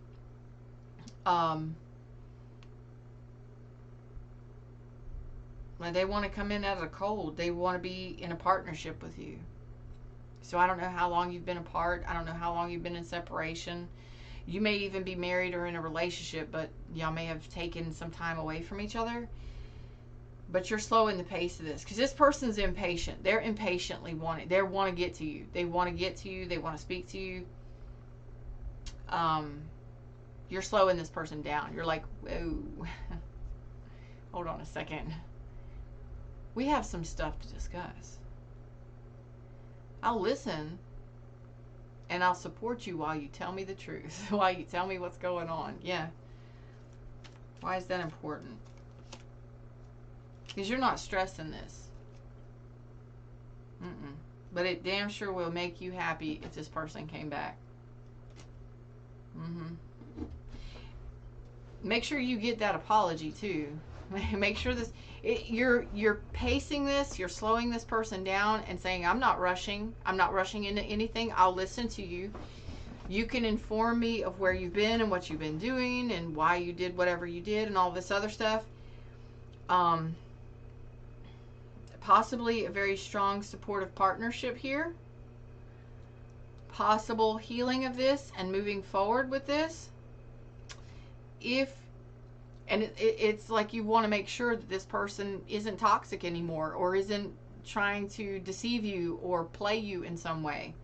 they want to come in out of the cold. They want to be in a partnership with you. So I don't know how long you've been apart. I don't know how long you've been in separation. You may even be married or in a relationship, but y'all may have taken some time away from each other. But you're slowing the pace of this, because this person's impatient. They're impatiently wanting. They want to get to you. They want to get to you. They want to speak to you. You're slowing this person down. You're like, whoa. Hold on a second. We have some stuff to discuss. I'll listen, and I'll support you while you tell me the truth. While you tell me what's going on. Yeah. Why is that important? Because you're not stressing this. But it damn sure will make you happy if this person came back. Make sure you get that apology too. Make sure this, you're pacing this, you're slowing this person down and saying, I'm not rushing into anything. I'll listen to you. You can inform me of where you've been and what you've been doing and why you did whatever you did and all this other stuff. Possibly a very strong supportive partnership here. possible healing of this and moving forward with this. It's like you want to make sure that this person isn't toxic anymore, or isn't trying to deceive you or play you in some way,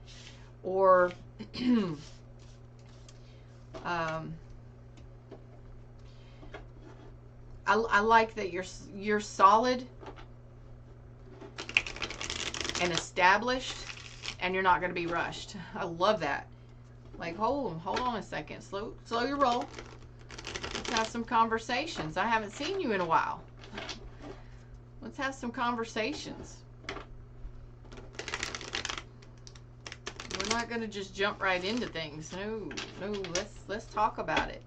or I like that you're solid and established, and you're not going to be rushed. I love that. Like, hold on a second. Slow your roll. Let's have some conversations. I haven't seen you in a while. Let's have some conversations. We're not going to just jump right into things. No, let's talk about it.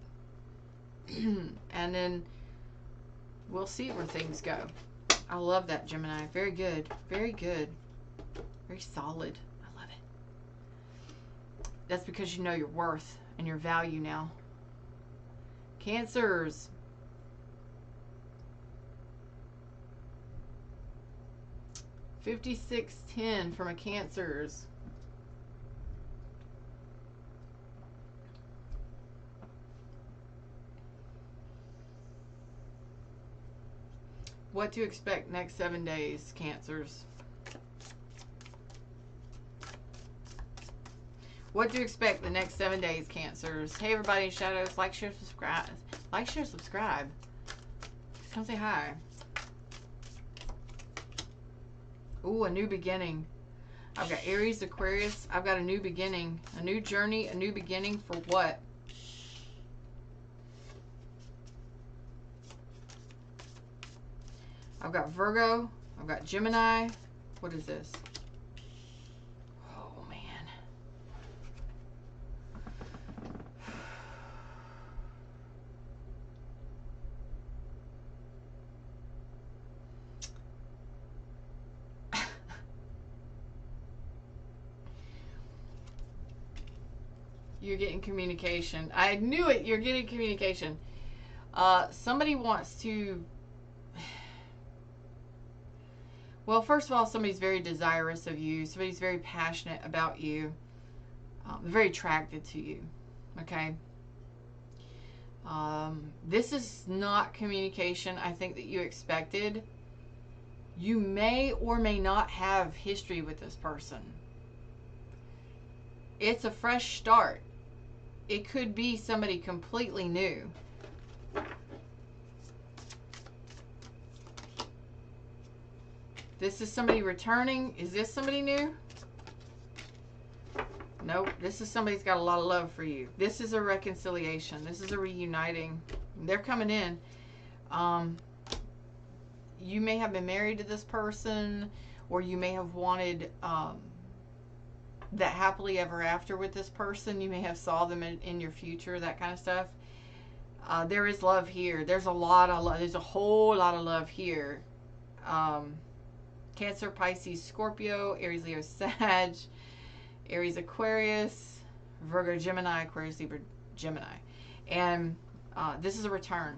And then we'll see where things go. I love that, Gemini. Very good. Very good. Very solid. I love it. That's because you know your worth and your value now. Cancers. $56.10 from a Cancers. What to expect next 7 days, Cancers? What to expect the next 7 days, Cancers? Hey, everybody in shadows, like, share, subscribe. Like, share, subscribe. Come say hi. Ooh, a new beginning. I've got Aries, Aquarius. I've got a new beginning. A new journey, a new beginning for what? I've got Virgo. I've got Gemini. What is this? Oh, man. You're getting communication. I knew it. You're getting communication. Somebody wants to... Well, first of all, somebody's very desirous of you. Somebody's very passionate about you. Very attracted to you. Okay? This is not communication I think that you expected. You may or may not have history with this person. It's a fresh start. It could be somebody completely new. This is somebody returning. Is this somebody new? Nope. This is somebody's got a lot of love for you. This is a reconciliation. This is a reuniting. They're coming in. You may have been married to this person, or you may have wanted that happily ever after with this person. You may have saw them in your future, that kind of stuff. There is love here. There's a lot of love. There's a whole lot of love here. Cancer, Pisces, Scorpio, Aries, Leo, Sag, Aries, Aquarius, Virgo, Gemini, Aquarius, Libra, Gemini. And this is a return.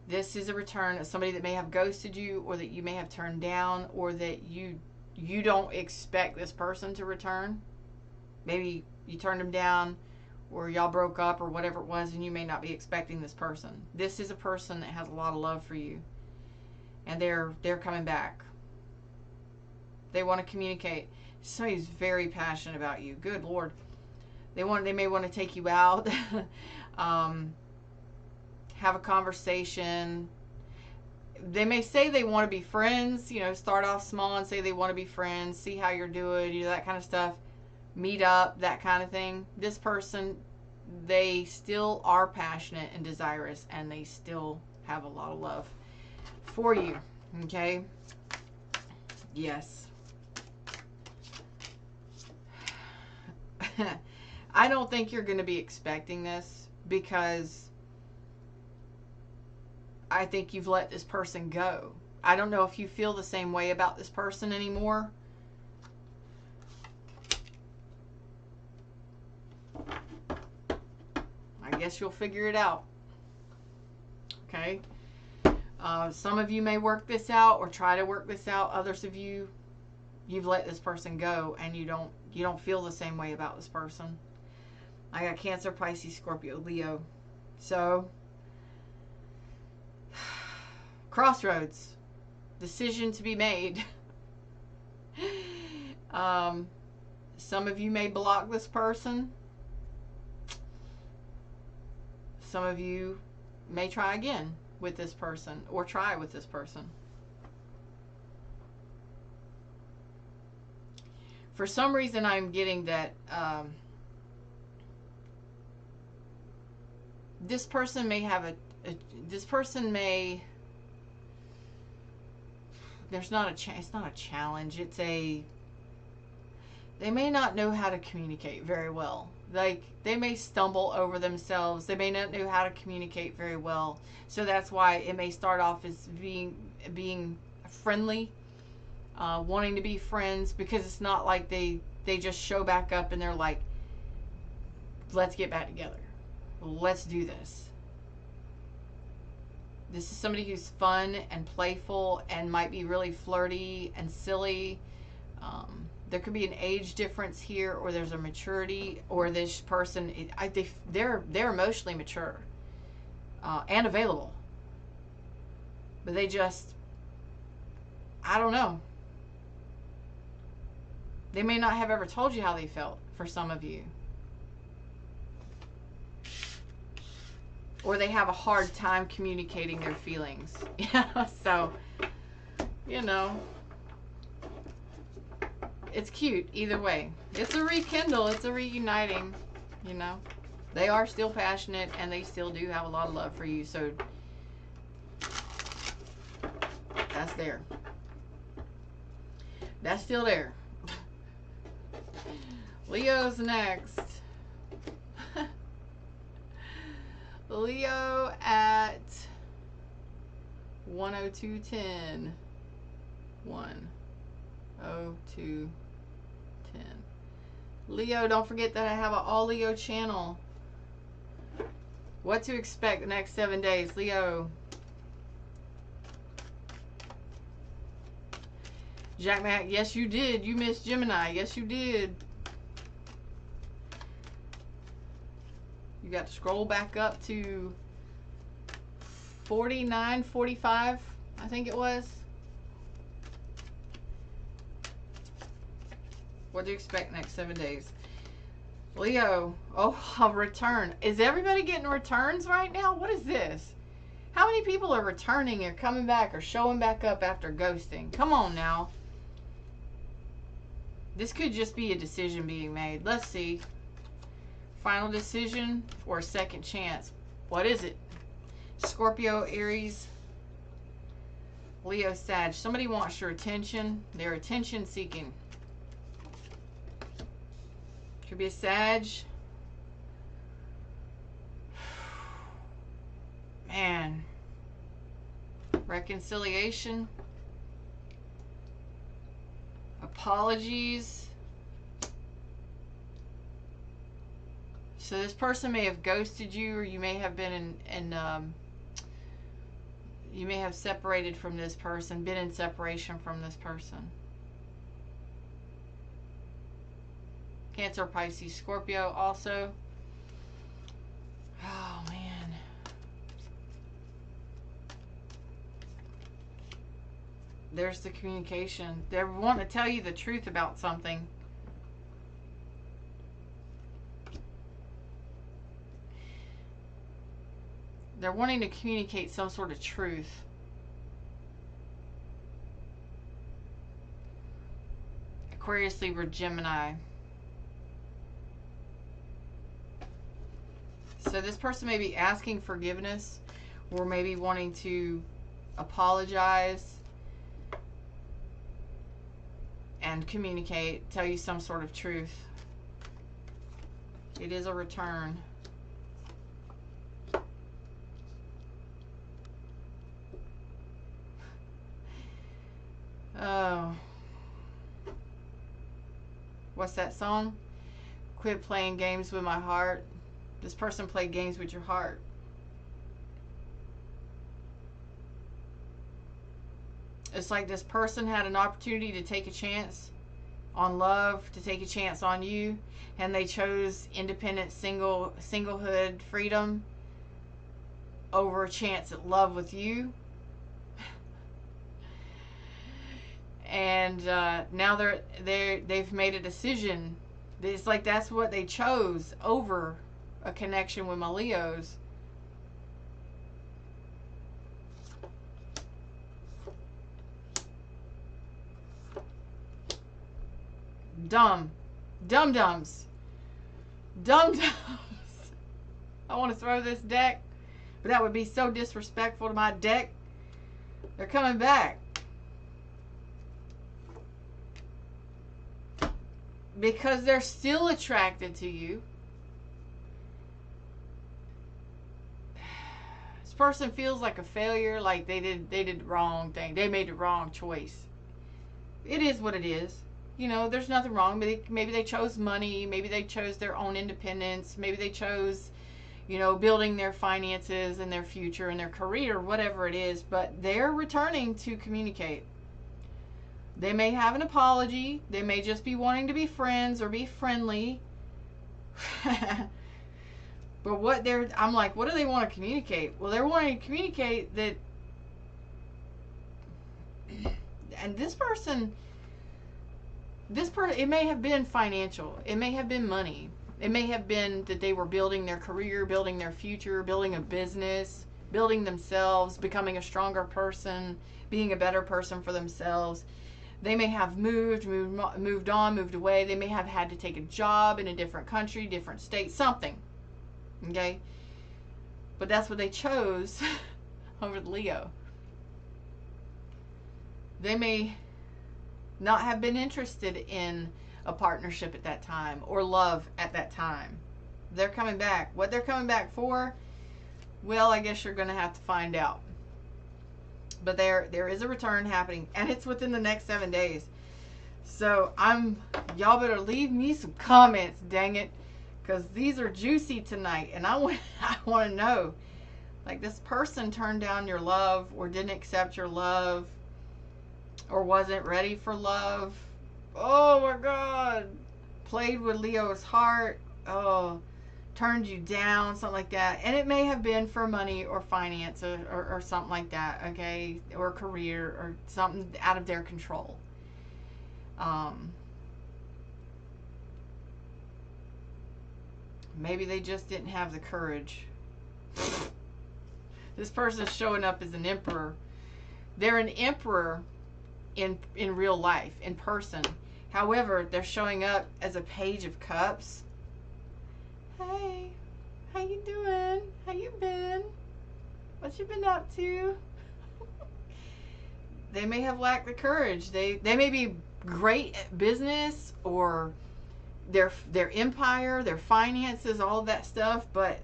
This is a return of somebody that may have ghosted you, or that you may have turned down, or that you don't expect this person to return. Maybe you turned them down, or y'all broke up, or whatever it was, and you may not be expecting this person. This is a person that has a lot of love for you. And they're coming back. They want to communicate. Somebody's very passionate about you. Good Lord. They may want to take you out. Have a conversation. They may say they want to be friends. You know, start off small and say they want to be friends. See how you're doing. You know, that kind of stuff. Meet up. That kind of thing. This person, they still are passionate and desirous. And they still have a lot of love for you. Okay? Yes. I don't think you're going to be expecting this, because I think you've let this person go. I don't know if you feel the same way about this person anymore. I guess you'll figure it out. Okay? Some of you may work this out or try to work this out. Others of you, you've let this person go, and you don't You don't feel the same way about this person. I got Cancer, Pisces, Scorpio, Leo. So, crossroads. Decision to be made. Some of you may block this person. Some of you may try again with this person, or try with this person. For some reason, I'm getting that this person may have this person may, it's not a challenge, it's a, they may not know how to communicate very well. Like, they may stumble over themselves. They may not know how to communicate very well. So that's why it may start off as being friendly, wanting to be friends, because it's not like they just show back up and they're like, let's get back together. Let's do this. This is somebody who's fun and playful and might be really flirty and silly. There could be an age difference here, or there's a maturity, or this person, they're emotionally mature and available. But they just, I don't know. They may not have ever told you how they felt, for some of you. Or they have a hard time communicating their feelings. Yeah, so, you know. It's cute either way. It's a rekindle. It's a reuniting, you know. They are still passionate, and they still do have a lot of love for you. So that's there. That's still there. Leo's next. Leo at 102.10. 102.10. Leo, don't forget that I have an all Leo channel. What to expect the next 7 days, Leo. Jack Mac, yes you did. You missed Gemini. Yes you did. You got to scroll back up to 49, 45, I think it was. What do you expect next 7 days? Leo, oh, a return. Is everybody getting returns right now? What is this? How many people are returning or coming back or showing back up after ghosting? Come on now. This could just be a decision being made. Let's see. Final decision or a second chance. What is it? Scorpio, Aries, Leo, Sag. Somebody wants your attention. They're attention seeking. Could be a Sag. Man. Reconciliation. Apologies. So this person may have ghosted you, or you may have been you may have separated from this person, been in separation from this person. Cancer, Pisces, Scorpio also. Oh, man. There's the communication. They're wanting to tell you the truth about something. They're wanting to communicate some sort of truth. Aquarius, Libra, Gemini. So this person may be asking forgiveness, or maybe wanting to apologize and communicate, tell you some sort of truth. It is a return. Oh. What's that song? Quit playing games with my heart. This person played games with your heart. It's like this person had an opportunity to take a chance on love, to take a chance on you, and they chose independent singlehood freedom over a chance at love with you. And now they've made a decision. It's like that's what they chose over a connection with my Leos. Dum-dums. I want to throw this deck, but that would be so disrespectful to my deck. They're coming back. Because they're still attracted to you. This person feels like a failure, like they did the wrong thing. They made the wrong choice. It is what it is. You know, there's nothing wrong. Maybe they chose money. Maybe they chose their own independence. Maybe they chose, you know, building their finances and their future and their career, whatever it is. But they're returning to communicate. They may have an apology. They may just be wanting to be friends or be friendly. But I'm like, what do they want to communicate? Well, they're wanting to communicate that, and this person, it may have been financial. It may have been money. It may have been that they were building their career, building their future, building a business, building themselves, becoming a stronger person, being a better person for themselves. They may have moved on, moved away. They may have had to take a job in a different country, different state, something. Okay? But that's what they chose over the Leo. They may not have been interested in a partnership at that time or love at that time. They're coming back. What they're coming back for, well, I guess you're going to have to find out. But there is a return happening, and it's within the next 7 days. So y'all better leave me some comments, dang it, because these are juicy tonight, and I want to know, like, this person turned down your love or didn't accept your love or wasn't ready for love. Oh my God, played with Leo's heart. Oh, turned you down, something like that. And it may have been for money or finance or something like that, okay? Or career or something out of their control. Maybe they just didn't have the courage. This person's showing up as an emperor. They're an emperor in real life, in person. However, they're showing up as a page of cups. Hey, how you doing? How you been? What you been up to? They may have lacked the courage. They may be great at business or their empire, their finances, all of that stuff, but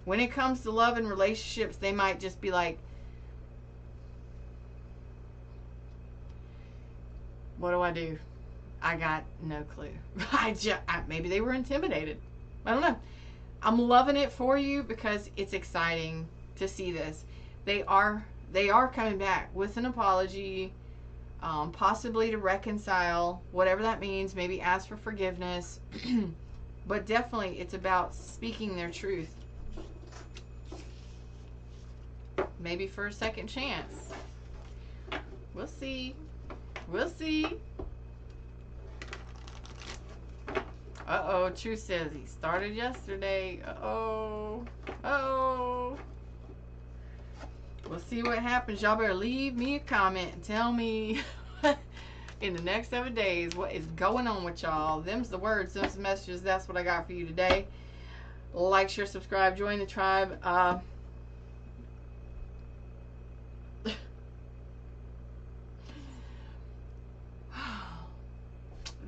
when it comes to love and relationships, they might just be like, what do I do? I got no clue. Maybe they were intimidated. I don't know. I'm loving it for you because it's exciting to see this. They are coming back with an apology, possibly to reconcile, whatever that means. Maybe ask for forgiveness, but definitely it's about speaking their truth. Maybe for a second chance. We'll see. We'll see. Uh-oh, Truth says he started yesterday. Uh-oh. Uh-oh. We'll see what happens. Y'all better leave me a comment and tell me in the next 7 days what is going on with y'all. Them's the words, them's the messages. That's what I got for you today. Like, share, subscribe, join the tribe.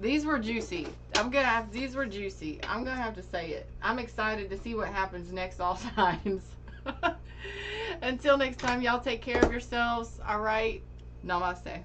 These were juicy. These were juicy. I'm gonna have to say it. I'm excited to see what happens next, all signs. Until next time, y'all take care of yourselves. All right. Namaste.